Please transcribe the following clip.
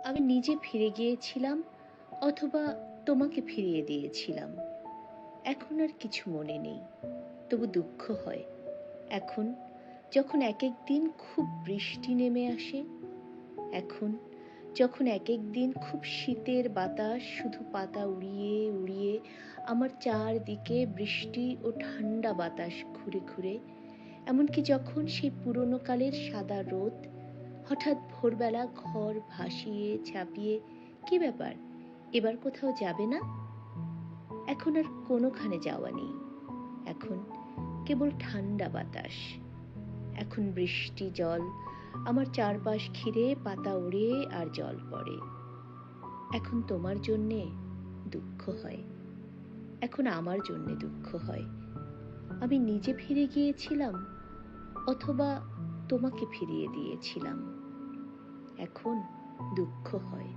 আমি নিজে ফিরে গিয়েছিলাম অথবা তোমাকে ফিরিয়ে দিয়েছিলাম। এখন আর কিছু মনে নেই, তবু দুঃখ হয়। এখন যখন এক এক দিন খুব বৃষ্টি নেমে আসে, এখন যখন এক এক দিন খুব শীতের বাতাস শুধু পাতা উড়িয়ে উড়িয়ে আমার চারদিকে বৃষ্টি ও ঠান্ডা বাতাস ঘুরে ঘুরে, এমনকি যখন সেই পুরনো কালের সাদা রোদ হঠাৎ ভোরবেলা ঘর ভাসিয়ে ছাপিয়ে, কি ব্যাপার, এবার কোথাও যাবে না? এখন আর কোনোখানে যাওয়া নেই। এখন কেবল ঠান্ডা বাতাস। এখন বৃষ্টি জল আমার চারপাশ ঘিরে পাতা ওড়ে আর জল পড়ে। এখন তোমার জন্যে দুঃখ হয়, এখন আমার জন্যে দুঃখ হয়। আমি নিজে ফিরে গিয়েছিলাম অথবা তোমাকে ফিরিয়ে দিয়েছিলাম। এখন দুঃখ হয়।